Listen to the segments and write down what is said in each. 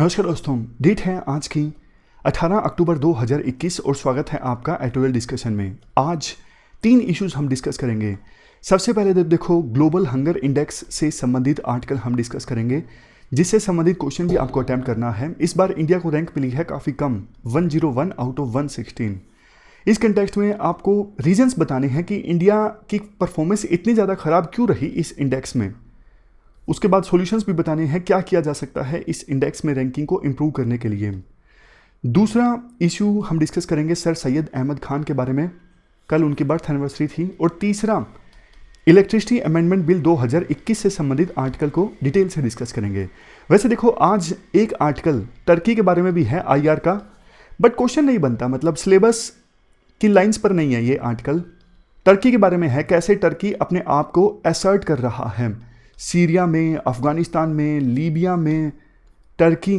नमस्कार दोस्तों, डेट है आज की 18 अक्टूबर 2021 और स्वागत है आपका एटोरियल डिस्कशन में। आज 3 इश्यूज हम डिस्कस करेंगे। सबसे पहले देखो, ग्लोबल हंगर इंडेक्स से संबंधित आर्टिकल हम डिस्कस करेंगे, जिससे संबंधित क्वेश्चन भी आपको अटेम्प्ट करना है। इस बार इंडिया को रैंक मिली है काफ़ी कम, 101 आउट ऑफ 116। इस कंटेक्स्ट में आपको रीजंस बताने हैं कि इंडिया की परफॉर्मेंस इतनी ज़्यादा ख़राब क्यों रही इस इंडेक्स में। उसके बाद सॉल्यूशंस भी बताने हैं क्या किया जा सकता है इस इंडेक्स में रैंकिंग को इम्प्रूव करने के लिए। दूसरा इशू हम डिस्कस करेंगे सर सैयद अहमद खान के बारे में, कल उनकी बर्थ एनिवर्सरी थी। और तीसरा, इलेक्ट्रिसिटी अमेंडमेंट बिल 2021 से संबंधित आर्टिकल को डिटेल से डिस्कस करेंगे। वैसे देखो, आज एक आर्टिकल टर्की के बारे में भी है IR का, बट क्वेश्चन नहीं बनता, मतलब सिलेबस की लाइंस पर नहीं है ये आर्टिकल। टर्की के बारे में है, कैसे टर्की अपने आप को असर्ट कर रहा है सीरिया में, अफगानिस्तान में, लीबिया में। टर्की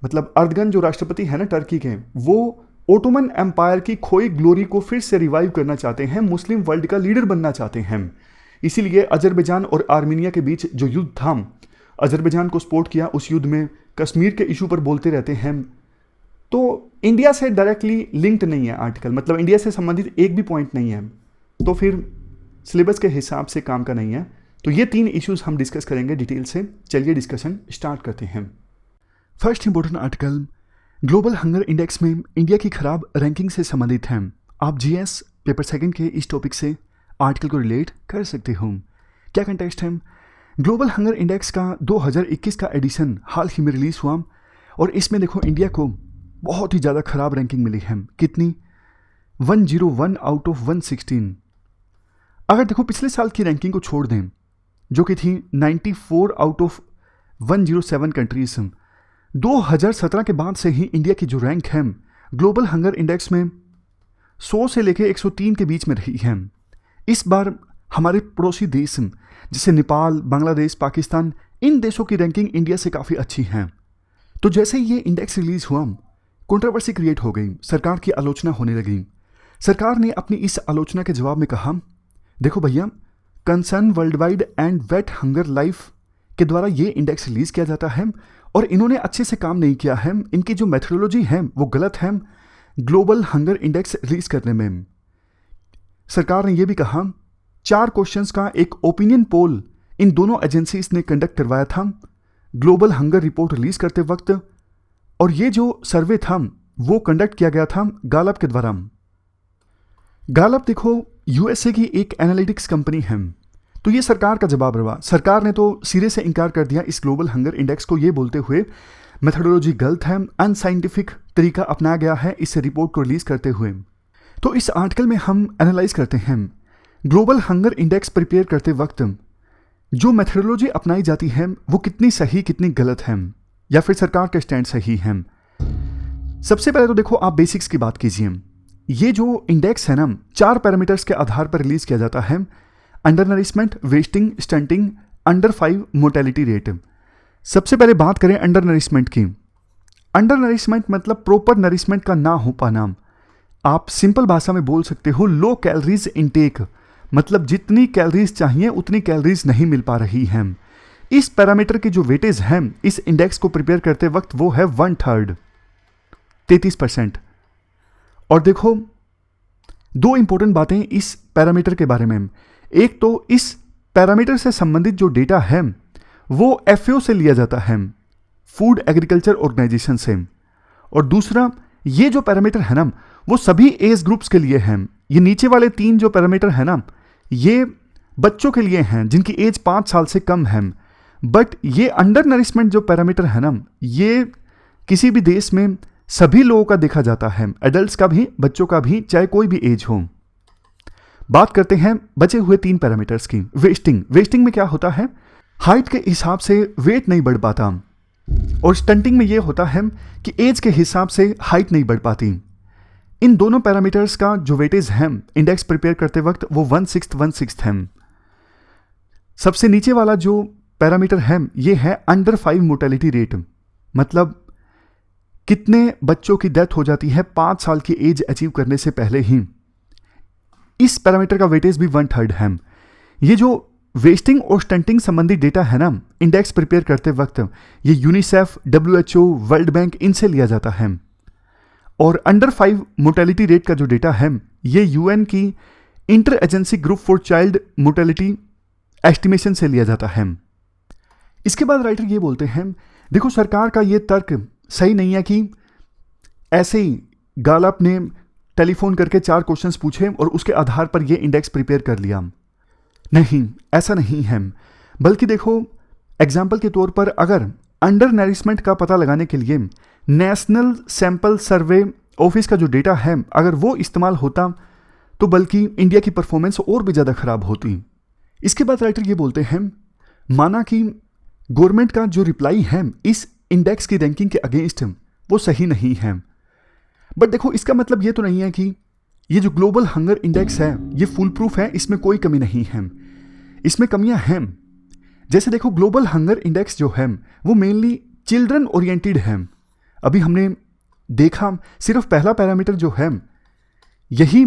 मतलब अर्दगन जो राष्ट्रपति है ना टर्की के, वो ओटोमन एम्पायर की खोई ग्लोरी को फिर से रिवाइव करना चाहते हैं, मुस्लिम वर्ल्ड का लीडर बनना चाहते हैं। इसीलिए अजरबैजान और आर्मीनिया के बीच जो युद्ध था, अजरबैजान को सपोर्ट किया उस युद्ध में, कश्मीर के इशू पर बोलते रहते हैं। तो इंडिया से डायरेक्टली लिंक्ड नहीं है आर्टिकल, मतलब इंडिया से संबंधित एक भी पॉइंट नहीं है, तो फिर सिलेबस के हिसाब से काम का नहीं है। तो ये 3 इश्यूज हम डिस्कस करेंगे डिटेल से। चलिए डिस्कशन स्टार्ट करते हैं। First important article, global hunger index में इंडिया की खराब रैंकिंग से संबंधित है। आप GS पेपर सेकंड के इस टॉपिक से आर्टिकल को रिलेट कर सकते हो। क्या कंटेक्स्ट है? ग्लोबल हंगर इंडेक्स का 2021 का एडिशन हाल ही में रिलीज हुआ और इसमें देखो इंडिया को बहुत ही ज़्यादा खराब रैंकिंग मिली है। कितनी? 101 आउट ऑफ 116। अगर देखो पिछले साल की रैंकिंग को छोड़ दें, जो कि थी 94 आउट ऑफ 107 कंट्रीज, 2017 के बाद से ही इंडिया की जो रैंक है ग्लोबल हंगर इंडेक्स में 100 से लेकर 103 के बीच में रही है। इस बार हमारे पड़ोसी देश जैसे नेपाल, बांग्लादेश, पाकिस्तान, इन देशों की रैंकिंग इंडिया से काफ़ी अच्छी है। तो जैसे ही ये इंडेक्स रिलीज हुआ, कंट्रोवर्सी क्रिएट हो गई, सरकार की आलोचना होने लगी। सरकार ने अपनी इस आलोचना के जवाब में कहा, देखो भैया, Concern Worldwide and Welthungerhilfe के द्वारा ये इंडेक्स रिलीज किया जाता है और इन्होंने अच्छे से काम नहीं किया है, इनकी जो मेथोडोलॉजी है वो गलत है ग्लोबल हंगर इंडेक्स रिलीज करने में। सरकार ने यह भी कहा, 4 क्वेश्चंस का एक ओपिनियन पोल इन दोनों एजेंसीज ने कंडक्ट करवाया था ग्लोबल हंगर रिपोर्ट रिलीज करते वक्त, और ये जो सर्वे था वो कंडक्ट किया गया था गालप के द्वारा। गालप देखो USA की एक एनालिटिक्स कंपनी है। तो ये सरकार का जवाब रहा। सरकार ने तो सिरे से इनकार कर दिया इस ग्लोबल हंगर इंडेक्स को, ये बोलते हुए मेथोडोलॉजी गलत है, अनसाइंटिफिक तरीका अपनाया गया है इस रिपोर्ट को रिलीज करते हुए। तो इस आर्टिकल में हम एनालाइज करते हैं ग्लोबल हंगर इंडेक्स प्रिपेयर करते वक्त जो मेथोडोलॉजी अपनाई जाती है वो कितनी सही कितनी गलत है, या फिर सरकार का स्टैंड सही है। सबसे पहले तो देखो आप बेसिक्स की बात कीजिए। ये जो इंडेक्स है ना, 4 पैरामीटर्स के आधार पर रिलीज किया जाता है, under nourishment, wasting, stunting, under 5 mortality rate. सबसे पहले बात करें अंडर नरिशमेंट की। अंडर नरिशमेंट मतलब प्रॉपर नरिशमेंट का ना हो पाना। आप सिंपल भाषा में बोल सकते हो लो कैलोरीज इनटेक, मतलब जितनी कैलोरीज चाहिए उतनी कैलोरीज नहीं मिल पा रही हैं। इस पैरामीटर की जो वेटेज है इस इंडेक्स को प्रिपेयर करते वक्त वो है 1/3, 33%। और देखो 2 इंपॉर्टेंट बातें इस पैरामीटर के बारे में। एक तो इस पैरामीटर से संबंधित जो डेटा है वो FAO से लिया जाता है, फूड एग्रीकल्चर ऑर्गेनाइजेशन से। और दूसरा, ये जो पैरामीटर है ना वो सभी एज ग्रुप्स के लिए हैं। ये नीचे वाले 3 जो पैरामीटर है ना, ये बच्चों के लिए हैं जिनकी एज 5 साल से कम है। बट ये अंडर नरिशमेंट जो पैरामीटर है ना, ये किसी भी देश में सभी लोगों का देखा जाता है, एडल्ट्स का भी, बच्चों का भी, चाहे कोई भी एज हो। बात करते हैं बचे हुए 3 पैरामीटर्स की। वेस्टिंग में क्या होता है, हाइट के हिसाब से वेट नहीं बढ़ पाता, और स्टंटिंग में यह होता है कि एज के हिसाब से हाइट नहीं बढ़ पाती। इन दोनों पैरामीटर्स का जो वेटेज है इंडेक्स प्रिपेयर करते वक्त वो 1/6 है। सबसे नीचे वाला जो पैरामीटर है ये है अंडर 5 मोर्टेलिटी रेट, मतलब कितने बच्चों की डेथ हो जाती है 5 साल की एज अचीव करने से पहले ही। इस पैरामीटर का वेटेज भी 1/3 है। ये जो वेस्टिंग और स्टंटिंग संबंधी डेटा है ना, इंडेक्स प्रिपेयर करते वक्त ये यूनिसेफ, WHO, वर्ल्ड बैंक इनसे लिया जाता है। और अंडर 5 मोर्टेलिटी रेट का जो डेटा है ये UN की inter agency group for child mortality estimation से लिया जाता है। इसके बाद राइटर ये बोलते हैं, देखो सरकार का ये तर्क सही नहीं है कि ऐसे ही गालप ने टेलीफोन करके 4 क्वेश्चंस पूछे और उसके आधार पर ये इंडेक्स प्रिपेयर कर लिया। नहीं, ऐसा नहीं है। बल्कि देखो एग्जाम्पल के तौर पर अगर अंडर नरिशमेंट का पता लगाने के लिए नेशनल सैंपल सर्वे ऑफिस का जो डेटा है अगर वो इस्तेमाल होता तो बल्कि इंडिया की परफॉर्मेंस और भी ज़्यादा खराब होती। इसके बाद राइटर ये बोलते हैं, माना कि गवर्नमेंट का जो रिप्लाई है इस इंडेक्स की रैंकिंग के अगेंस्ट वो सही नहीं है, बट देखो इसका मतलब ये तो नहीं है कि ये जो ग्लोबल हंगर इंडेक्स है ये फुल प्रूफ है, इसमें कोई कमी नहीं है, इसमें कमियां हैं। जैसे देखो ग्लोबल हंगर इंडेक्स जो है वो मेनली चिल्ड्रन ओरिएंटेड है। अभी हमने देखा सिर्फ पहला पैरामीटर जो है यही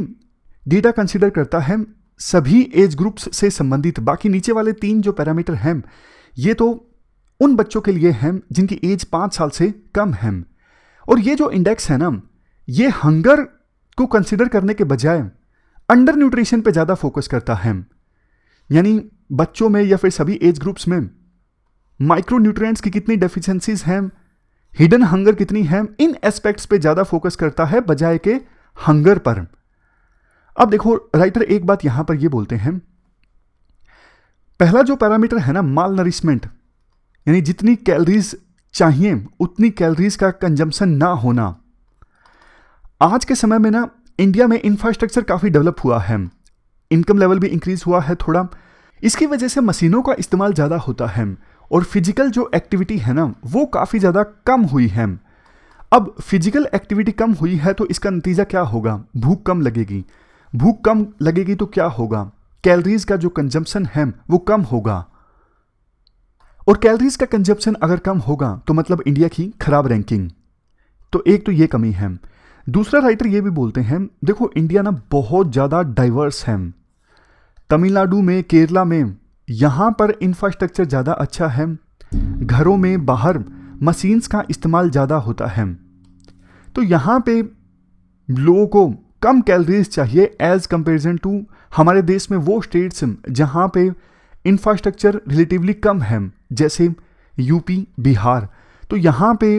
डेटा कंसीडर करता है सभी एज ग्रुप्स से संबंधित, बाकी नीचे वाले 3 जो पैरामीटर हैं ये तो उन बच्चों के लिए हैं जिनकी एज 5 साल से कम है। और ये जो इंडेक्स है ना ये हंगर को कंसीडर करने के बजाय अंडर न्यूट्रिशन पे ज़्यादा फोकस करता है, यानी बच्चों में या फिर सभी एज ग्रुप्स में माइक्रो न्यूट्रिएंट्स की कितनी डेफिशिएंसीज हैं, हिडन हंगर कितनी है, इन एस्पेक्ट्स पे ज़्यादा फोकस करता है बजाय के हंगर पर। अब देखो राइटर एक बात यहां पर ये बोलते हैं, पहला जो पैरामीटर है ना माल नरिशमेंट, यानी जितनी कैलोरीज चाहिए उतनी कैलोरीज का कंजम्पशन ना होना। आज के समय में ना इंडिया में इंफ्रास्ट्रक्चर काफ़ी डेवलप हुआ है, इनकम लेवल भी इंक्रीज हुआ है थोड़ा, इसकी वजह से मशीनों का इस्तेमाल ज़्यादा होता है और फिजिकल जो एक्टिविटी है ना वो काफ़ी ज़्यादा कम हुई है। अब फिजिकल एक्टिविटी कम हुई है तो इसका नतीजा क्या होगा, भूख कम लगेगी, भूख कम लगेगी तो क्या होगा, कैलोरीज का जो कंजम्पशन है वो कम होगा, और कैलोरीज का कंजम्पशन अगर कम होगा तो मतलब इंडिया की खराब रैंकिंग। तो एक तो ये कमी है। दूसरा राइटर ये भी बोलते हैं, देखो इंडिया ना बहुत ज़्यादा डाइवर्स है, तमिलनाडु में, केरला में यहाँ पर इंफ्रास्ट्रक्चर ज़्यादा अच्छा है, घरों में बाहर मशीन्स का इस्तेमाल ज़्यादा होता है, तो यहाँ पे लोगों को कम कैलोरीज चाहिए एज कंपेरिजन टू हमारे देश में वो स्टेट्स जहाँ पे इंफ्रास्ट्रक्चर रिलेटिवली कम है, जैसे यूपी, बिहार। तो यहाँ पे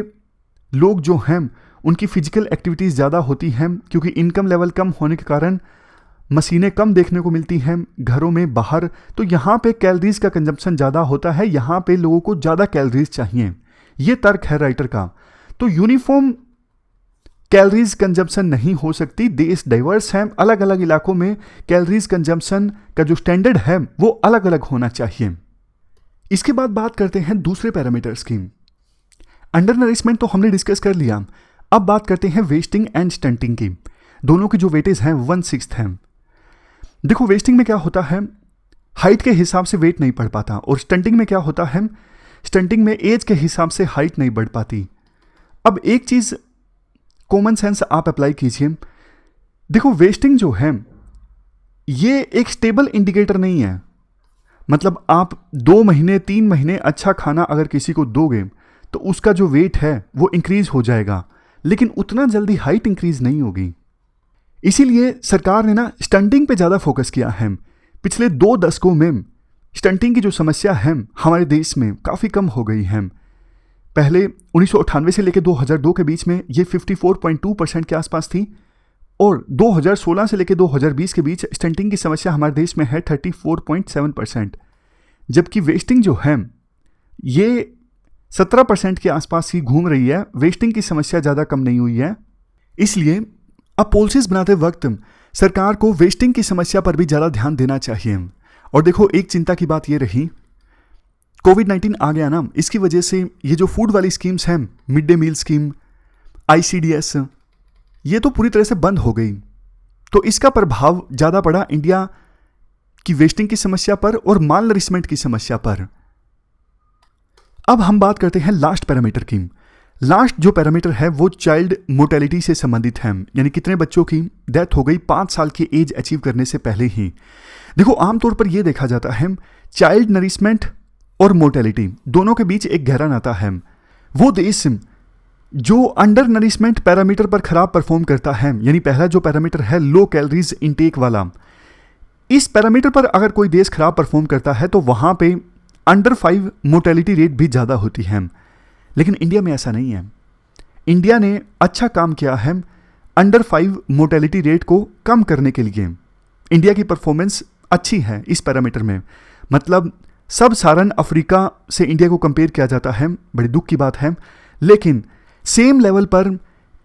लोग जो हैं उनकी फिजिकल एक्टिविटीज़ ज़्यादा होती हैं क्योंकि इनकम लेवल कम होने के कारण मशीनें कम देखने को मिलती हैं घरों में बाहर, तो यहाँ पे कैलोरीज का कंजम्पशन ज़्यादा होता है, यहाँ पे लोगों को ज़्यादा कैलोरीज चाहिए, ये तर्क है राइटर का। तो यूनिफॉर्म कैलोरीज कंजम्पशन नहीं हो सकती, देश डाइवर्स है, अलग अलग इलाकों में कैलोरीज कंजम्पशन का जो स्टैंडर्ड है वो अलग अलग होना चाहिए। इसके बाद बात करते हैं दूसरे पैरामीटर्स की। अंडर नरिशमेंट तो हमने डिस्कस कर लिया, अब बात करते हैं वेस्टिंग एंड स्टंटिंग की। दोनों की जो वेटेज है 1/6 है। देखो वेस्टिंग में क्या होता है, हाइट के हिसाब से वेट नहीं बढ़ पाता, और स्टंटिंग में क्या होता है, स्टंटिंग में एज के हिसाब से हाइट नहीं बढ़ पाती। अब एक चीज़ कॉमन सेंस आप अप्लाई कीजिए, देखो वेस्टिंग जो है ये एक स्टेबल इंडिकेटर नहीं है, मतलब आप 2 महीने 3 महीने अच्छा खाना अगर किसी को दोगे तो उसका जो वेट है वो इंक्रीज हो जाएगा, लेकिन उतना जल्दी हाइट इंक्रीज नहीं होगी। इसीलिए सरकार ने ना स्टंटिंग पे ज़्यादा फोकस किया है। पिछले 2 दशकों में स्टंटिंग की जो समस्या है हमारे देश में काफ़ी कम हो गई है। पहले 1998 से लेकर 2002 के बीच में ये 54.2% के आसपास थी, और 2016 से लेकर 2020 के बीच स्टंटिंग की समस्या हमारे देश में है 34.7%, जबकि वेस्टिंग जो है ये 17% के आसपास ही घूम रही है, वेस्टिंग की समस्या ज़्यादा कम नहीं हुई है। इसलिए अब पॉलिसीज बनाते वक्त सरकार को वेस्टिंग की समस्या पर भी ज़्यादा ध्यान देना चाहिए। और देखो एक चिंता की बात ये रही, कोविड-19 आ गया ना, इसकी वजह से ये जो फूड वाली स्कीम्स हैं, mid day meal scheme, ICDS, ये तो पूरी तरह से बंद हो गई, तो इसका प्रभाव ज़्यादा पड़ा इंडिया की वेस्टिंग की समस्या पर और माल नरिशमेंट की समस्या पर। अब हम बात करते हैं लास्ट पैरामीटर की। लास्ट जो पैरामीटर है वो चाइल्ड मोर्टेलिटी से संबंधित है, यानी कितने बच्चों की डेथ हो गई 5 साल की एज अचीव करने से पहले ही। देखो आमतौर पर यह देखा जाता है चाइल्ड नरिशमेंट और मोर्टेलिटी दोनों के बीच एक गहरा नाता है। वो देश जो अंडर नरिशमेंट पैरामीटर पर खराब परफॉर्म करता है, यानी पहला जो पैरामीटर है लो कैलोरीज इनटेक वाला, इस पैरामीटर पर अगर कोई देश खराब परफॉर्म करता है तो वहां पे अंडर 5 मोर्टेलिटी रेट भी ज़्यादा होती है। लेकिन इंडिया में ऐसा नहीं है। इंडिया ने अच्छा काम किया है अंडर 5 मोर्टेलिटी रेट को कम करने के लिए। इंडिया की परफॉर्मेंस अच्छी है इस पैरामीटर में, मतलब सब सारण अफ्रीका से इंडिया को कंपेयर किया जाता है, बड़ी दुख की बात है। लेकिन सेम लेवल पर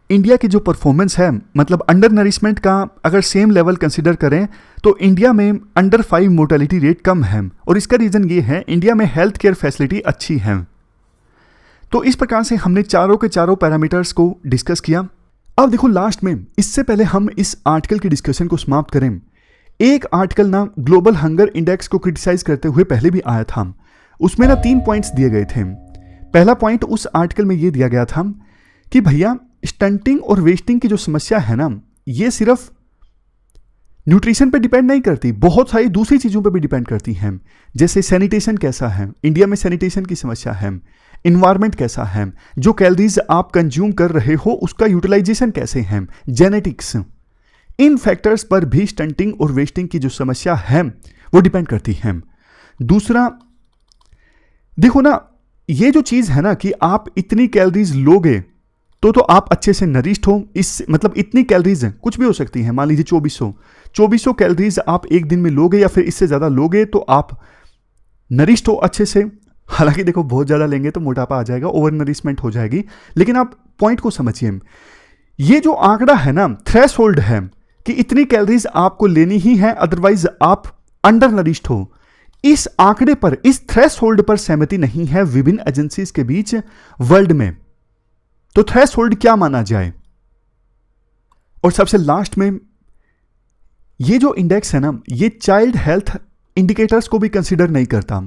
इंडिया की जो परफॉर्मेंस है, मतलब अंडर नरिशमेंट का अगर सेम लेवल कंसिडर करें तो इंडिया में अंडर 5 मोर्टेलिटी रेट कम है। और इसका रीज़न ये है इंडिया में हेल्थ केयर फैसिलिटी अच्छी है। तो इस प्रकार से हमने चारों के चारों पैरामीटर्स को डिस्कस किया। अब देखो लास्ट में, इससे पहले हम इस आर्टिकल की डिस्कशन को समाप्त करें, एक आर्टिकल ना ग्लोबल हंगर इंडेक्स को क्रिटिसाइज करते हुए पहले भी आया था। उसमें ना 3 पॉइंट्स दिए गए थे। पहला पॉइंट उस आर्टिकल में ये दिया गया था कि भैया स्टंटिंग और वेस्टिंग की जो समस्या है ना, ये सिर्फ न्यूट्रिशन पे डिपेंड नहीं करती, बहुत सारी दूसरी चीज़ों पे भी डिपेंड करती हैं। जैसे सैनिटेशन कैसा है, इंडिया में सैनिटेशन की समस्या है, इन्वायरमेंट कैसा है, जो कैलोरीज आप कंज्यूम कर रहे हो उसका यूटिलाइजेशन कैसे है, जेनेटिक्स, इन फैक्टर्स पर भी स्टंटिंग और वेस्टिंग की जो समस्या है वो डिपेंड करती है। दूसरा देखो ना, ये जो चीज़ है ना कि आप इतनी कैलोरीज लोगे तो आप अच्छे से नरिश्ड हो, इस मतलब इतनी कैलोरीज कुछ भी हो सकती हैं, मान लीजिए 2400 कैलोरीज आप एक दिन में लोगे या फिर इससे ज़्यादा लोगे तो आप नरिश्ड हो अच्छे से। हालांकि देखो बहुत ज़्यादा लेंगे तो मोटापा आ जाएगा, ओवर नरिशमेंट हो जाएगी। लेकिन आप पॉइंट को समझिए, ये जो आंकड़ा है ना, थ्रेशोल्ड है कि इतनी कैलोरीज आपको लेनी ही है, अदरवाइज आप अंडर नरिश्ड हो। इस आंकड़े पर, इस थ्रेशोल्ड पर सहमति नहीं है विभिन्न एजेंसीज के बीच वर्ल्ड में। तो थ्रेशोल्ड क्या माना जाए? और सबसे लास्ट में, ये जो इंडेक्स है ना, ये चाइल्ड हेल्थ इंडिकेटर्स को भी कंसीडर नहीं करता,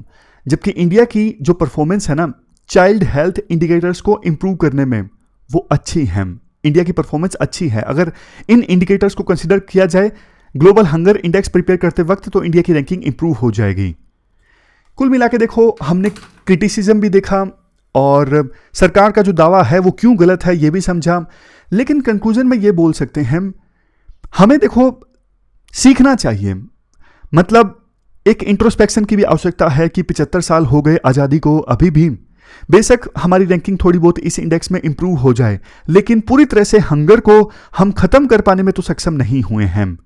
जबकि इंडिया की जो परफॉर्मेंस है ना चाइल्ड हेल्थ इंडिकेटर्स को इंप्रूव करने में वो अच्छी है। इंडिया की परफॉर्मेंस अच्छी है। अगर इन इंडिकेटर्स को कंसीडर किया जाए ग्लोबल हंगर इंडेक्स प्रिपेयर करते वक्त तो इंडिया की रैंकिंग इंप्रूव हो जाएगी। कुल मिला के देखो, हमने क्रिटिसिज्म भी देखा और सरकार का जो दावा है वो क्यों गलत है ये भी समझा। लेकिन कंक्लूजन में ये बोल सकते हैं, हमें देखो सीखना चाहिए। मतलब एक इंट्रोस्पेक्शन की भी आवश्यकता है कि 75 साल हो गए आज़ादी को, अभी भी बेशक हमारी रैंकिंग थोड़ी बहुत इस इंडेक्स में इंप्रूव हो जाए, लेकिन पूरी तरह से हंगर को हम खत्म कर पाने में तो सक्षम नहीं हुए हैं।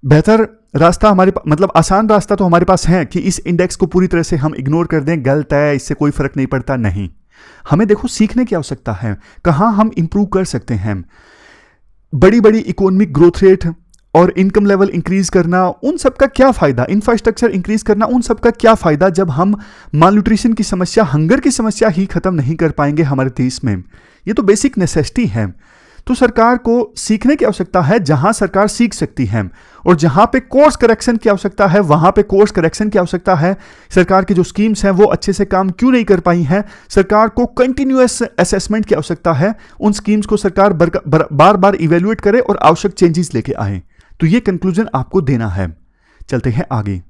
बेहतर रास्ता हमारे मतलब आसान रास्ता तो हमारे पास है कि इस इंडेक्स को पूरी तरह से हम इग्नोर कर दें, गलत है, इससे कोई फर्क नहीं पड़ता। नहीं, हमें देखो सीखने की आवश्यकता है, कहाँ हम इंप्रूव कर सकते हैं। बड़ी बड़ी इकोनॉमिक ग्रोथ रेट और इनकम लेवल इंक्रीज करना, उन सब का क्या फायदा, इंफ्रास्ट्रक्चर इंक्रीज करना, उन सब का क्या फायदा जब हम मालन्यूट्रिशन की समस्या, हंगर की समस्या ही खत्म नहीं कर पाएंगे हमारे देश में। ये तो बेसिक नेसेसिटी है। तो सरकार को सीखने की आवश्यकता है जहां सरकार सीख सकती है, और जहां पे कोर्स करेक्शन की आवश्यकता है वहां पे कोर्स करेक्शन की आवश्यकता है। सरकार की जो स्कीम्स हैं वो अच्छे से काम क्यों नहीं कर पाई हैं, सरकार को कंटिन्यूअस असेसमेंट की आवश्यकता है। उन स्कीम्स को सरकार बार बार इवेल्युएट करे और आवश्यक चेंजेस लेके आए। तो ये कंक्लूजन आपको देना है। चलते हैं आगे।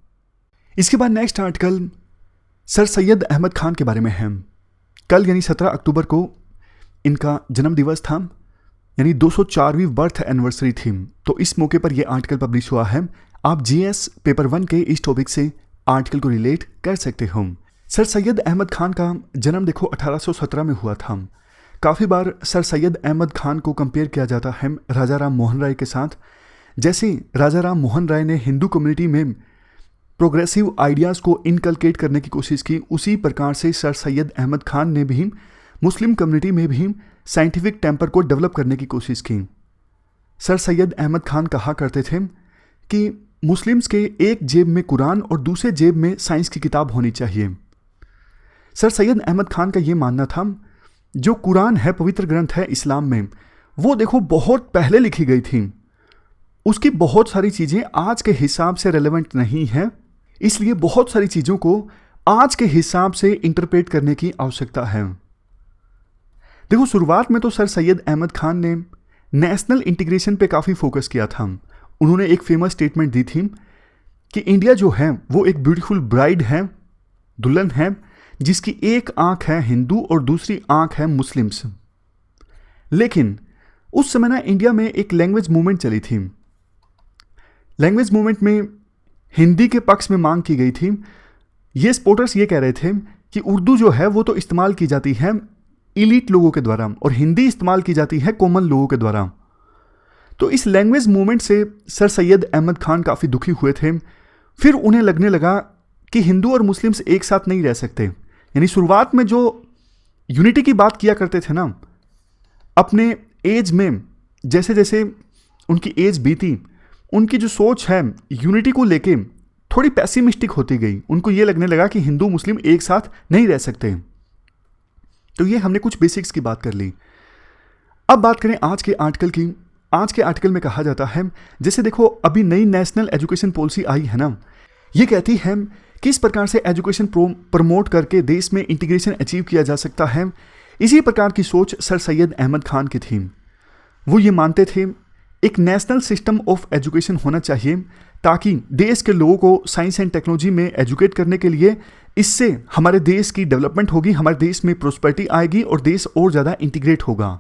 इसके बाद next article Sir Syed Ahmad Khan के बारे में है। कल यानी 17 अक्टूबर को इनका जन्म दिवस था, यानी 204वीं बर्थ एनिवर्सरी थी। तो इस मौके पर यह आर्टिकल पब्लिश हुआ है। आप जीएस पेपर 1 के इस टॉपिक से आर्टिकल को रिलेट कर सकते हो। सर सैयद अहमद खान का जन्म देखो 1817 में हुआ था। काफ़ी बार सर सैयद अहमद खान को कंपेयर किया जाता है राजा राम मोहन राय के साथ। जैसे राजा राम मोहन राय ने हिंदू कम्युनिटी में प्रोग्रेसिव आइडियाज़ को इनकलकेट करने की कोशिश की, उसी प्रकार से सर सैयद अहमद खान ने भी मुस्लिम कम्युनिटी में भी साइंटिफिक टेम्पर को डेवलप करने की कोशिश की। सर सैयद अहमद खान कहा करते थे कि मुस्लिम्स के एक जेब में कुरान और दूसरे जेब में साइंस की किताब होनी चाहिए। सर सैयद अहमद खान का ये मानना था जो कुरान है, पवित्र ग्रंथ है इस्लाम में, वो देखो बहुत पहले लिखी गई थी, उसकी बहुत सारी चीज़ें आज के हिसाब से रेलेवेंट नहीं है, इसलिए बहुत सारी चीज़ों को आज के हिसाब से इंटरप्रेट करने की आवश्यकता है। देखो शुरुआत में तो सर सैयद अहमद खान ने नेशनल इंटीग्रेशन पे काफ़ी फोकस किया था। उन्होंने एक फेमस स्टेटमेंट दी थी कि इंडिया जो है वो एक ब्यूटीफुल ब्राइड है, दुल्हन है, जिसकी एक आंख है हिंदू और दूसरी आंख है मुस्लिम्स। लेकिन उस समय ना इंडिया में एक लैंग्वेज मूवमेंट चली थी। लैंग्वेज मूवमेंट में हिंदी के पक्ष में मांग की गई थी। ये सपोर्टर्स ये कह रहे थे कि उर्दू जो है वो तो इस्तेमाल की जाती है इलीट लोगों के द्वारा और हिंदी इस्तेमाल की जाती है कॉमन लोगों के द्वारा। तो इस लैंग्वेज मूवमेंट से सर सैयद अहमद खान काफ़ी दुखी हुए थे। फिर उन्हें लगने लगा कि हिंदू और मुस्लिम्स एक साथ नहीं रह सकते। यानी शुरुआत में जो यूनिटी की बात किया करते थे ना, अपने एज में जैसे जैसे उनकी एज बीती, उनकी जो सोच है यूनिटी को लेके थोड़ी पैसिमिस्टिक होती गई। उनको ये लगने लगा कि हिंदू मुस्लिम एक साथ नहीं रह सकते। तो ये हमने कुछ बेसिक्स की बात कर ली। अब बात करें आज के आर्टिकल की। आज के आर्टिकल में कहा जाता है, जैसे देखो अभी नई नेशनल एजुकेशन पॉलिसी आई है ना, ये कहती है किस प्रकार से एजुकेशन प्रमोट करके देश में इंटीग्रेशन अचीव किया जा सकता है। इसी प्रकार की सोच सर सैयद अहमद खान की थी। वो ये मानते थे एक नेशनल सिस्टम ऑफ एजुकेशन होना चाहिए ताकि देश के लोगों को साइंस एंड टेक्नोलॉजी में एजुकेट करने के लिए, इससे हमारे देश की डेवलपमेंट होगी, हमारे देश में प्रोस्पेरिटी आएगी और देश और ज़्यादा इंटीग्रेट होगा।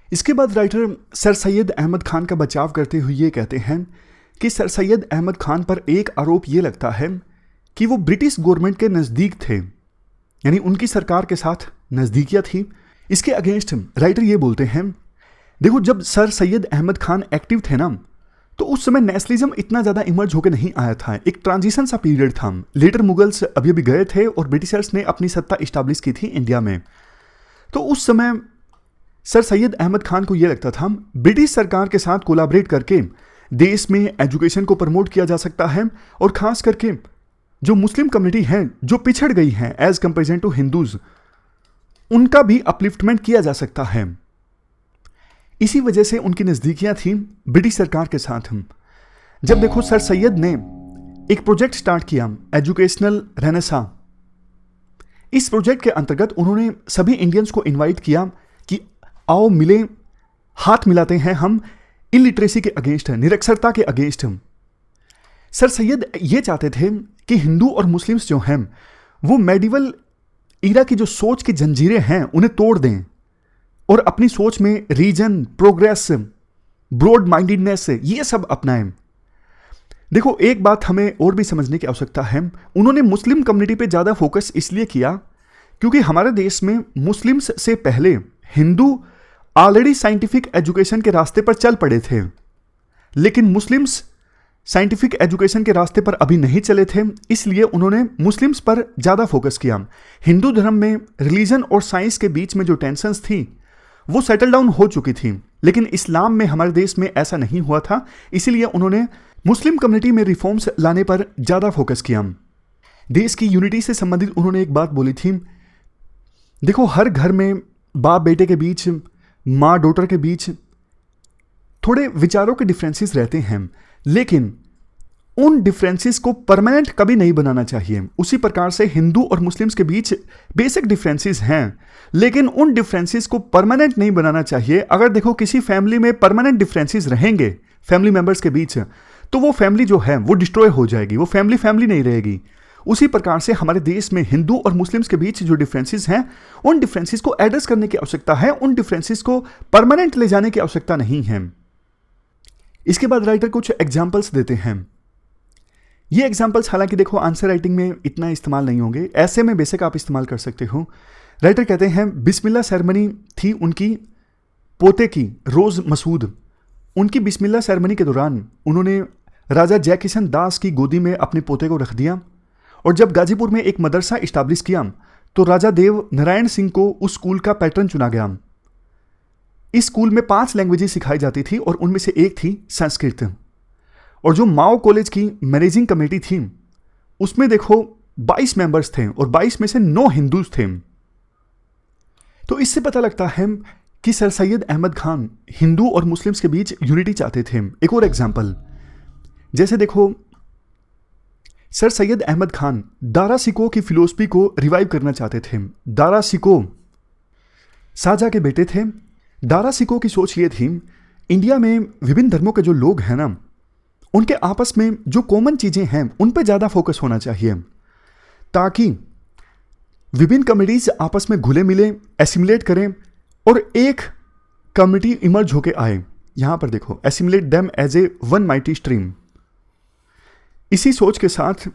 इसके बाद राइटर सर सैयद अहमद खान का बचाव करते हुए ये कहते हैं कि सर सैयद अहमद खान पर एक आरोप ये लगता है कि वो ब्रिटिश गवर्नमेंट के नज़दीक थे, यानी उनकी सरकार के साथ नज़दीकियाँ थी। इसके अगेंस्ट राइटर ये बोलते हैं, देखो जब सर सैयद अहमद खान एक्टिव थे ना, तो उस समय नेशनलिज्म इतना ज़्यादा इमर्ज होकर नहीं आया था। एक ट्रांजिशन सा पीरियड था। लेटर मुगल्स अभी अभी गए थे और ब्रिटिशर्स ने अपनी सत्ता इस्टेब्लिश की थी इंडिया में। तो उस समय सर सैयद अहमद खान को यह लगता था ब्रिटिश सरकार के साथ कोलैबोरेट करके देश में एजुकेशन को प्रमोट किया जा सकता है और ख़ास करके जो मुस्लिम कम्युनिटी है जो पिछड़ गई है एज कंपेरिजन टू हिंदूज, उनका भी अपलिफ्टमेंट किया जा सकता है। इसी वजह से उनकी नज़दीकियाँ थी ब्रिटिश सरकार के साथ। जब देखो सर सैयद ने एक प्रोजेक्ट स्टार्ट किया, एजुकेशनल रेनेसा। इस प्रोजेक्ट के अंतर्गत उन्होंने सभी इंडियंस को इनवाइट किया कि आओ मिले, हाथ मिलाते हैं हम इलिटरेसी के अगेंस्ट, निरक्षरता के अगेंस्ट। सर सैयद ये चाहते थे कि हिंदू और मुस्लिम्स जो हैं वो मेडिवल ईरा की जो सोच की जंजीरें हैं उन्हें तोड़ दें और अपनी सोच में रीजन, प्रोग्रेस, ब्रॉड माइंडेडनेस ये सब अपनाएं। देखो एक बात हमें और भी समझने की आवश्यकता है, उन्होंने मुस्लिम कम्युनिटी पे ज़्यादा फोकस इसलिए किया क्योंकि हमारे देश में मुस्लिम्स से पहले हिंदू ऑलरेडी साइंटिफिक एजुकेशन के रास्ते पर चल पड़े थे, लेकिन मुस्लिम्स साइंटिफिक एजुकेशन के रास्ते पर अभी नहीं चले थे, इसलिए उन्होंने मुस्लिम्स पर ज़्यादा फोकस किया। हिंदू धर्म में रिलीजन और साइंस के बीच में जो टेंशन्स थी वो सेटल डाउन हो चुकी थी, लेकिन इस्लाम में हमारे देश में ऐसा नहीं हुआ था, इसीलिए उन्होंने मुस्लिम कम्युनिटी में रिफॉर्म्स लाने पर ज़्यादा फोकस किया। देश की यूनिटी से संबंधित उन्होंने एक बात बोली थी, देखो हर घर में बाप बेटे के बीच, माँ डॉटर के बीच थोड़े विचारों के डिफरेंसेस रहते हैं, लेकिन उन डिफरेंसेस को परमानेंट कभी नहीं बनाना चाहिए। उसी प्रकार से हिंदू और मुस्लिम्स के बीच बेसिक डिफरेंसेस हैं, लेकिन उन डिफरेंसेस को परमानेंट नहीं बनाना चाहिए। अगर देखो किसी फैमिली में परमानेंट डिफरेंसेस रहेंगे फैमिली मेंबर्स के बीच, तो वो फैमिली जो है वो डिस्ट्रॉय हो जाएगी, वो फैमिली नहीं रहेगी। उसी प्रकार से हमारे देश में हिंदू और मुस्लिम्स के बीच जो डिफरेंसेस हैं, उन डिफरेंसेस को एड्रेस करने की आवश्यकता है, उन डिफरेंसेस को परमानेंट ले जाने की आवश्यकता नहीं है। इसके बाद राइटर कुछ एग्जाम्पल्स देते हैं। ये एग्जाम्पल्स हालांकि देखो आंसर राइटिंग में इतना इस्तेमाल नहीं होंगे, ऐसे में बेसिक आप इस्तेमाल कर सकते हो। राइटर कहते हैं बिस्मिल्लाह सेरेमनी थी उनकी पोते की, रोज़ मसूद। उनकी बिस्मिल्लाह सेरेमनी के दौरान उन्होंने राजा जयकिशन दास की गोदी में अपने पोते को रख दिया, और जब गाजीपुर में एक मदरसा इस्टाब्लिश किया तो राजा देव नारायण सिंह को उस स्कूल का पैटर्न चुना गया। इस स्कूल में 5 लैंग्वेजेस सिखाई जाती थी और उनमें से एक थी संस्कृत। और जो माओ कॉलेज की मैनेजिंग कमेटी थी उसमें देखो 22 मेंबर्स थे और 22 में से 9 हिंदूज थे। तो इससे पता लगता है कि सर सैयद अहमद खान हिंदू और मुस्लिम्स के बीच यूनिटी चाहते थे। एक और एग्जाम्पल, जैसे देखो सर सैयद अहमद खान दारा सिको की फिलोसफी को रिवाइव करना चाहते थे। दारा सिको शाहजहां के बेटे थे। दारा सिकोह की सोच ये थी, इंडिया में विभिन्न धर्मों के जो लोग हैं ना, उनके आपस में जो कॉमन चीज़ें हैं उन पर ज़्यादा फोकस होना चाहिए, ताकि विभिन्न कम्युनिटीज आपस में घुले मिले, एसिमुलेट करें और एक कम्युनिटी इमर्ज होके आए। यहां पर देखो, assimilate them as a one mighty stream. इसी सोच के साथ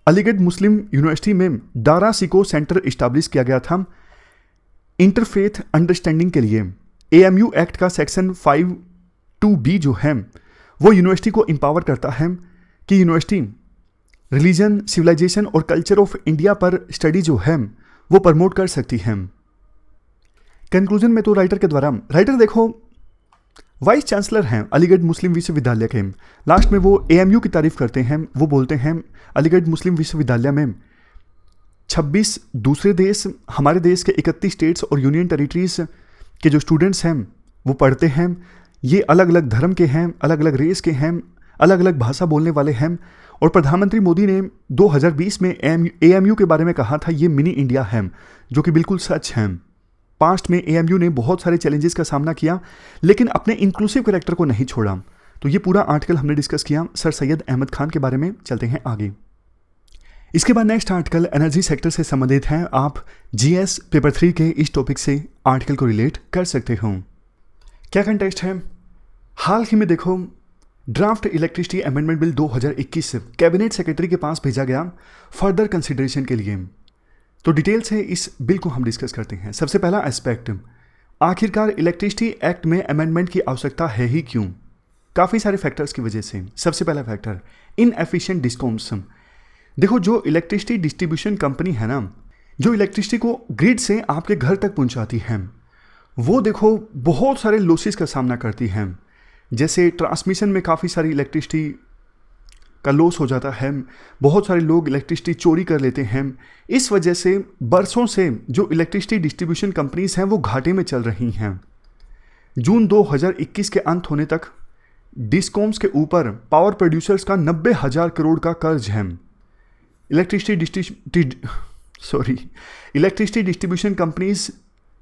अलीगढ़ मुस्लिम यूनिवर्सिटी में दारा सिकोह सेंटर इस्टेब्लिश किया गया था इंटरफेथ अंडरस्टैंडिंग के लिए। एएमयू एक्ट का सेक्शन 5(2)(b जो है वो यूनिवर्सिटी को एम्पावर करता है कि यूनिवर्सिटी रिलीजन, सिविलाइजेशन और कल्चर ऑफ इंडिया पर स्टडी जो है वो प्रमोट कर सकती है। कंक्लूजन में तो राइटर देखो वाइस चांसलर हैं अलीगढ़ मुस्लिम विश्वविद्यालय के। लास्ट में वो एएमयू की तारीफ करते हैं, वो बोलते हैं अलीगढ़ मुस्लिम विश्वविद्यालय में 26 दूसरे देश, हमारे देश के 31 स्टेट्स और यूनियन टेरिटरीज के जो स्टूडेंट्स हैं वो पढ़ते हैं। ये अलग अलग धर्म के हैं, अलग अलग रेस के हैं, अलग अलग भाषा बोलने वाले हैं। और प्रधानमंत्री मोदी ने 2020 में एएमयू के बारे में कहा था ये मिनी इंडिया है, जो कि बिल्कुल सच है। पास्ट में एएमयू ने बहुत सारे चैलेंजेस का सामना किया, लेकिन अपने इंक्लूसिव कैरेक्टर को नहीं छोड़ा। तो ये पूरा आर्टिकल हमने डिस्कस किया सर सैयद अहमद खान के बारे में। चलते हैं आगे। इसके बाद नेक्स्ट आर्टिकल एनर्जी सेक्टर से संबंधित है। आप जीएस पेपर 3 के इस टॉपिक से आर्टिकल को रिलेट कर सकते हो। क्या कंटेक्स्ट है? हाल ही में देखो draft electricity amendment bill 2021 cabinet secretary के पास भेजा गया फर्दर कंसिडरेशन के लिए। तो डिटेल से इस बिल को हम डिस्कस करते हैं। सबसे पहला एस्पेक्ट, आखिरकार इलेक्ट्रिसिटी एक्ट में अमेंडमेंट की आवश्यकता है ही क्यों? काफ़ी सारे फैक्टर्स की वजह से। सबसे पहला फैक्टर, इनएफिशिएंट डिस्कॉम्स। देखो जो इलेक्ट्रिसिटी डिस्ट्रीब्यूशन कंपनी है ना, जो इलेक्ट्रिसिटी को ग्रिड से आपके घर तक पहुंचाती है, वो देखो बहुत सारे लॉसेस का सामना करती है। जैसे ट्रांसमिशन में काफ़ी सारी इलेक्ट्रिसिटी का लॉस हो जाता है, बहुत सारे लोग इलेक्ट्रिसिटी चोरी कर लेते हैं। इस वजह से बरसों से जो इलेक्ट्रिसिटी डिस्ट्रीब्यूशन कंपनीज हैं वो घाटे में चल रही हैं। जून 2021 के अंत होने तक डिस्कॉम्स के ऊपर पावर प्रोड्यूसर्स का 90,000 करोड़ का कर्ज है। इलेक्ट्रिसिटी डिस्ट्रीब्यूशन कंपनीज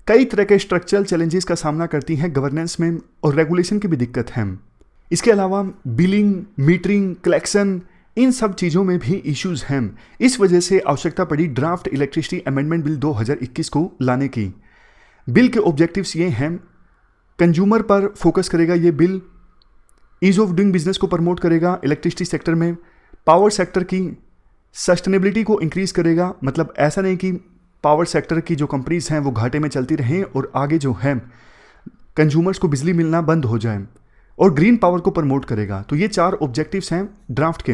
कई तरह के स्ट्रक्चरल चैलेंजेस का सामना करती हैं, गवर्नेंस में और रेगुलेशन की भी दिक्कत है। इसके अलावा बिलिंग, मीटरिंग, कलेक्शन, इन सब चीज़ों में भी इश्यूज हैं। इस वजह से आवश्यकता पड़ी ड्राफ्ट इलेक्ट्रिसिटी अमेंडमेंट बिल 2021 को लाने की। बिल के ऑब्जेक्टिव्स ये हैं, कंज्यूमर पर फोकस करेगा ये bill, ease of doing business को प्रमोट करेगा इलेक्ट्रिसिटी सेक्टर में, पावर सेक्टर की सस्टेनेबिलिटी को इंक्रीज करेगा। मतलब ऐसा नहीं कि पावर सेक्टर की जो कंपनीज हैं वो घाटे में चलती रहें और आगे जो है कंज्यूमर्स को बिजली मिलना बंद हो जाए, और ग्रीन पावर को प्रमोट करेगा। तो ये 4 ऑब्जेक्टिव्स हैं ड्राफ्ट के।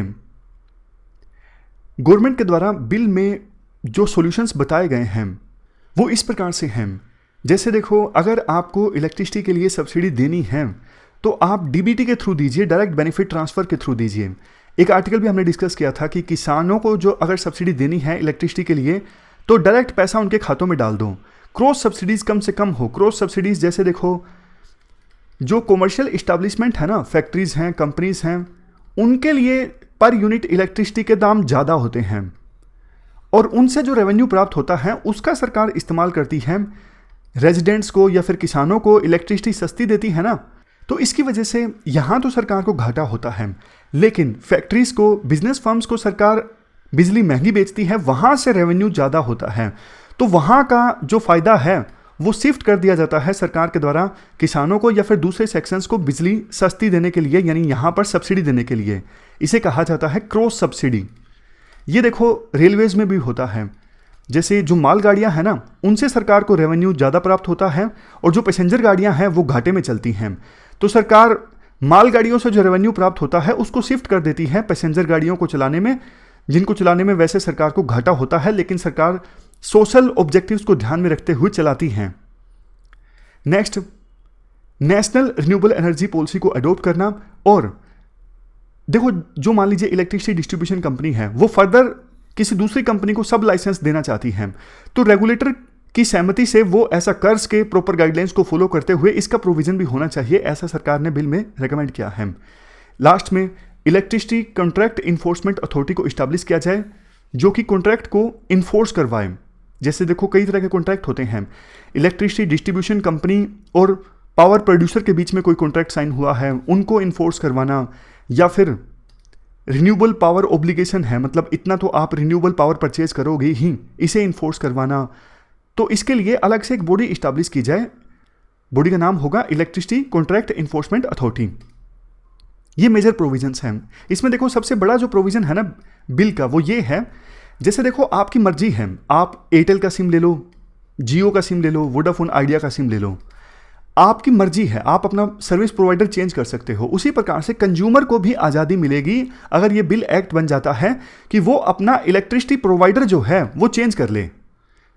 गवर्नमेंट के द्वारा बिल में जो सॉल्यूशंस बताए गए हैं वो इस प्रकार से हैं। जैसे देखो, अगर आपको इलेक्ट्रिसिटी के लिए सब्सिडी देनी है तो आप डीबीटी के थ्रू दीजिए, डायरेक्ट बेनिफिट ट्रांसफर के थ्रू दीजिए। एक आर्टिकल भी हमने डिस्कस किया था कि किसानों को जो अगर सब्सिडी देनी है इलेक्ट्रिसिटी के लिए तो डायरेक्ट पैसा उनके खातों में डाल दो, क्रॉस सब्सिडीज कम से कम हो। क्रॉस सब्सिडीज जैसे देखो जो कॉमर्शियल इस्टेब्लिशमेंट है ना, फैक्ट्रीज हैं, कंपनीज हैं, उनके लिए पर यूनिट इलेक्ट्रिसिटी के दाम ज़्यादा होते हैं और उनसे जो रेवेन्यू प्राप्त होता है उसका सरकार इस्तेमाल करती है। रेजिडेंट्स को या फिर किसानों को इलेक्ट्रिसिटी सस्ती देती है ना, तो इसकी वजह से यहाँ तो सरकार को घाटा होता है, लेकिन फैक्ट्रीज को, बिजनेस फर्म्स को सरकार बिजली महंगी बेचती है, वहाँ से रेवेन्यू ज़्यादा होता है। तो वहाँ का जो फ़ायदा है वो शिफ्ट कर दिया जाता है सरकार के द्वारा किसानों को या फिर दूसरे सेक्शंस को बिजली सस्ती देने के लिए, यानी यहाँ पर सब्सिडी देने के लिए। इसे कहा जाता है क्रॉस सब्सिडी। ये देखो रेलवेज में भी होता है। जैसे जो मालगाड़ियाँ हैं ना, उनसे सरकार को रेवेन्यू ज़्यादा प्राप्त होता है और जो पैसेंजर गाड़ियाँ हैं वो घाटे में चलती हैं। तो सरकार मालगाड़ियों से जो रेवेन्यू प्राप्त होता है उसको शिफ्ट कर देती है पैसेंजर गाड़ियों को चलाने में, जिनको चलाने में वैसे सरकार को घाटा होता है, लेकिन सरकार सोशल ऑब्जेक्टिव्स को ध्यान में रखते हुए चलाती हैं। Next, national renewable energy policy को अडॉप्ट करना। और देखो जो मान लीजिए इलेक्ट्रिसिटी डिस्ट्रीब्यूशन कंपनी है वो फर्दर किसी दूसरी कंपनी को सब लाइसेंस देना चाहती है, तो रेगुलेटर की सहमति से वो ऐसा कर्ज के प्रॉपर गाइडलाइंस को फॉलो करते हुए इसका प्रोविजन भी होना चाहिए, ऐसा सरकार ने बिल में रेकमेंड किया है। लास्ट में इलेक्ट्रिसिटी कॉन्ट्रैक्ट इन्फोर्समेंट अथॉरिटी को इस्टेब्लिश किया जाए जो कि कॉन्ट्रैक्ट को इन्फोर्स करवाए। जैसे देखो कई तरह के कॉन्ट्रैक्ट होते हैं, इलेक्ट्रिसिटी डिस्ट्रीब्यूशन कंपनी और पावर प्रोड्यूसर के बीच में कोई कॉन्ट्रैक्ट साइन हुआ है उनको इन्फोर्स करवाना, या फिर रिन्यूएबल पावर ऑब्लिगेशन है, मतलब इतना तो आप रिन्यूएबल पावर परचेज करोगे ही, इसे इन्फोर्स करवाना। तो इसके लिए अलग से एक बॉडी इस्टेब्लिश की जाए, बॉडी का नाम होगा इलेक्ट्रिसिटी कॉन्ट्रैक्ट इन्फोर्समेंट अथॉरिटी। ये मेजर प्रोविजंस हैं। इसमें देखो सबसे बड़ा जो प्रोविजन है ना बिल का, वो ये है, जैसे देखो आपकी मर्जी है, आप एयरटेल का सिम ले लो, जियो का सिम ले लो, वोडाफोन आइडिया का सिम ले लो, आपकी मर्जी है, आप अपना सर्विस प्रोवाइडर चेंज कर सकते हो। उसी प्रकार से कंज्यूमर को भी आज़ादी मिलेगी अगर ये बिल एक्ट बन जाता है कि वो अपना इलेक्ट्रिसिटी प्रोवाइडर जो है वो चेंज कर ले।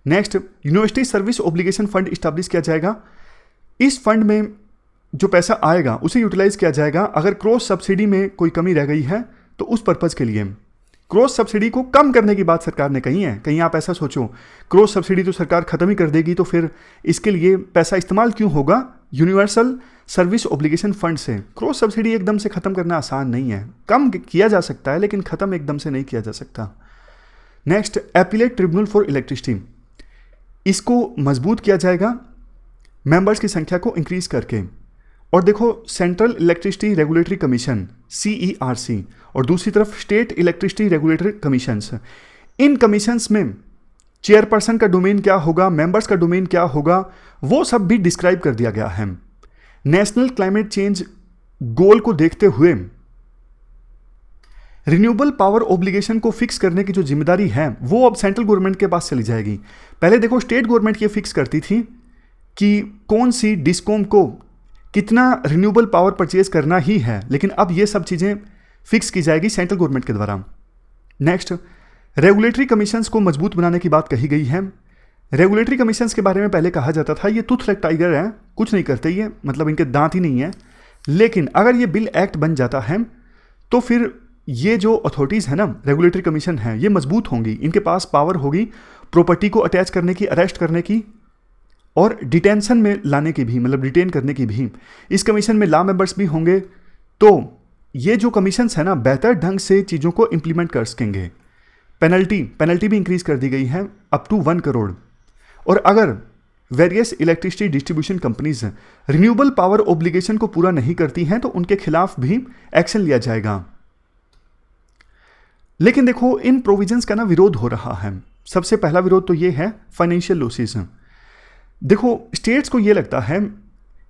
Next, university service obligation fund establish किया जाएगा। इस फंड में जो पैसा आएगा उसे यूटिलाइज किया जाएगा अगर क्रॉस सब्सिडी में कोई कमी रह गई है तो उस पर्पज़ के लिए। क्रॉस सब्सिडी को कम करने की बात सरकार ने कही है। कहीं आप ऐसा सोचो क्रॉस सब्सिडी तो सरकार खत्म ही कर देगी, तो फिर इसके लिए पैसा इस्तेमाल क्यों होगा यूनिवर्सल सर्विस ऑब्लिगेशन फंड से। क्रॉस सब्सिडी एकदम से खत्म करना आसान नहीं है, कम किया जा सकता है लेकिन खत्म एकदम से नहीं किया जा सकता। Next, appellate tribunal for electricity, इसको मजबूत किया जाएगा मेंबर्स की संख्या को इंक्रीज करके। और देखो central electricity regulatory commission CERC और दूसरी तरफ स्टेट इलेक्ट्रिसिटी रेगुलेटरी कमीशंस, इन कमीशंस में चेयरपर्सन का डोमेन क्या होगा, मेंबर्स का डोमेन क्या होगा, वो सब भी डिस्क्राइब कर दिया गया है। नेशनल क्लाइमेट चेंज गोल को देखते हुए रिन्यूएबल पावर ऑब्लिगेशन को फिक्स करने की जो जिम्मेदारी है वो अब सेंट्रल गवर्नमेंट के पास चली जाएगी। पहले देखो स्टेट गवर्नमेंट ये फिक्स करती थी कि कौन सी डिस्कॉम को कितना रिन्यूएबल पावर परचेज करना ही है, लेकिन अब ये सब चीज़ें फिक्स की जाएगी सेंट्रल गवर्नमेंट के द्वारा। नेक्स्ट, रेगुलेटरी कमीशंस को मजबूत बनाने की बात कही गई है। रेगुलेटरी कमीशंस के बारे में पहले कहा जाता था ये टूथ लाइक टाइगर है, कुछ नहीं करते ये, मतलब इनके दांत ही नहीं है। लेकिन अगर ये बिल एक्ट बन जाता है तो फिर ये जो अथॉरिटीज़ है ना, रेगुलेटरी कमीशन है, ये मजबूत होंगी, इनके पास पावर होगी प्रॉपर्टी को अटैच करने की, अरेस्ट करने की और डिटेंशन में लाने की भी, मतलब डिटेन करने की भी। इस कमीशन में लॉ मेंबर्स भी होंगे, तो ये जो कमीशंस है ना बेहतर ढंग से चीज़ों को इंप्लीमेंट कर सकेंगे। पेनल्टी भी इंक्रीज कर दी गई है अप टू 1 करोड़। और अगर various electricity distribution companies renewable power obligation को पूरा नहीं करती हैं तो उनके खिलाफ भी एक्शन लिया जाएगा। लेकिन देखो इन प्रोविजंस का ना विरोध हो रहा है। सबसे पहला विरोध तो ये है फाइनेंशियल लॉसेस। देखो स्टेट्स को ये लगता है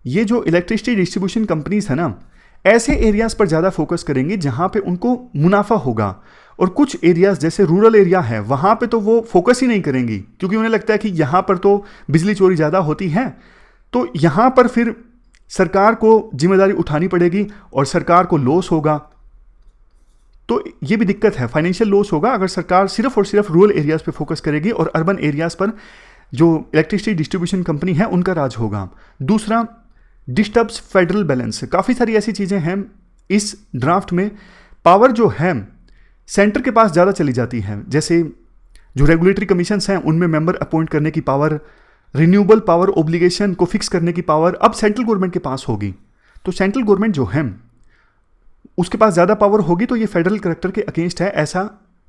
ये जो इलेक्ट्रिसिटी डिस्ट्रीब्यूशन कंपनीज है ना, ऐसे एरियाज पर ज़्यादा फोकस करेंगी जहाँ पे उनको मुनाफा होगा, और कुछ एरियाज जैसे रूरल एरिया है वहाँ पे तो वो फोकस ही नहीं करेंगी, क्योंकि उन्हें लगता है कि यहाँ पर तो बिजली चोरी ज़्यादा होती है, तो यहाँ पर फिर सरकार को जिम्मेदारी उठानी पड़ेगी और सरकार को लॉस होगा। तो ये भी दिक्कत है, फाइनेंशियल लॉस होगा अगर सरकार सिर्फ और सिर्फ रूरल एरियाज पे फोकस करेगी और अर्बन एरियाज पर जो इलेक्ट्रिसिटी डिस्ट्रीब्यूशन कंपनी है उनका राज होगा। दूसरा, डिस्टर्ब्स फेडरल बैलेंस। काफ़ी सारी ऐसी चीज़ें हैं इस ड्राफ्ट में, पावर जो है सेंटर के पास ज़्यादा चली जाती है। जैसे जो रेगुलेटरी कमीशंस हैं उनमें मेंबर अपॉइंट करने की पावर, रिन्यूएबल पावर ऑब्लिगेशन को फिक्स करने की पावर अब सेंट्रल गवर्नमेंट के पास होगी। तो सेंट्रल गवर्नमेंट जो है उसके पास ज़्यादा पावर होगी, तो ये फेडरल करेक्टर के अगेंस्ट है, ऐसा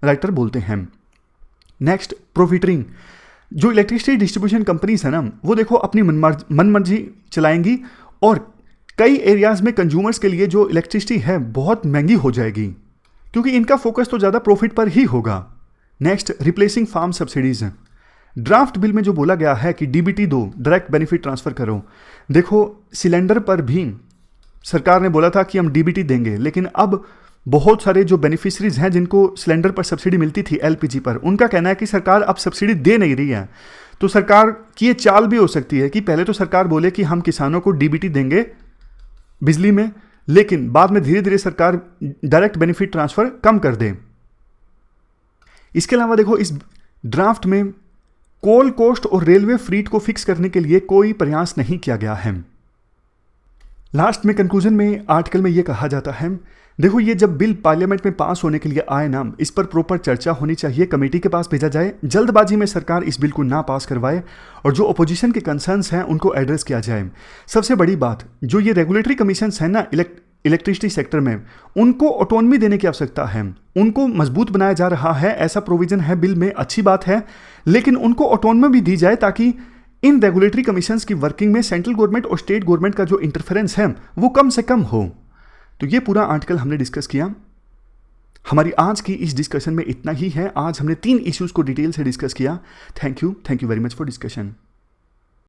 राइटर बोलते हैं। Next, profiteering. जो इलेक्ट्रिसिटी डिस्ट्रीब्यूशन कंपनीज है ना वो देखो अपनी मनमर्जी चलाएंगी और कई एरियाज में कंज्यूमर्स के लिए जो इलेक्ट्रिसिटी है बहुत महंगी हो जाएगी, क्योंकि इनका फोकस तो ज़्यादा प्रॉफिट पर ही होगा। Next, replacing farm subsidies. Draft bill में जो बोला गया है कि DBT दो, डायरेक्ट बेनिफिट ट्रांसफ़र करो। देखो सिलेंडर पर भी सरकार ने बोला था कि हम DBT देंगे, लेकिन अब बहुत सारे जो बेनिफिशरीज हैं जिनको सिलेंडर पर सब्सिडी मिलती थी LPG पर, उनका कहना है कि सरकार अब सब्सिडी दे नहीं रही है। तो सरकार की ये चाल भी हो सकती है कि पहले तो सरकार बोले कि हम किसानों को DBT देंगे बिजली में, लेकिन बाद में धीरे धीरे सरकार डायरेक्ट बेनिफिट ट्रांसफ़र कम कर दे। इसके अलावा देखो इस ड्राफ्ट में कोल कॉस्ट और रेलवे फ्रीट को फिक्स करने के लिए कोई प्रयास नहीं किया गया है। लास्ट में कंक्लूजन में आर्टिकल में ये कहा जाता है, देखो ये जब बिल पार्लियामेंट में पास होने के लिए आए ना, इस पर प्रॉपर चर्चा होनी चाहिए, कमेटी के पास भेजा जाए, जल्दबाजी में सरकार इस बिल को ना पास करवाए और जो अपोजिशन के कंसर्न्स हैं उनको एड्रेस किया जाए। सबसे बड़ी बात, जो ये रेगुलेटरी कमीशंस हैं ना इलेक्ट्रिसिटी सेक्टर में, उनको ऑटोनॉमी देने की आवश्यकता है, उनको मजबूत बनाया जा रहा है, ऐसा प्रोविजन है बिल में, अच्छी बात है, लेकिन उनको ऑटोनॉमी भी दी जाए ताकि इन रेगुलेटरी कमीशंस की वर्किंग में सेंट्रल गवर्नमेंट और स्टेट गवर्नमेंट का जो इंटरफेरेंस है वो कम से कम हो। तो ये पूरा आर्टिकल हमने डिस्कस किया। हमारी आज की इस डिस्कशन में इतना ही है। आज हमने 3 इश्यूज को डिटेल से डिस्कस किया। Thank you very much for discussion.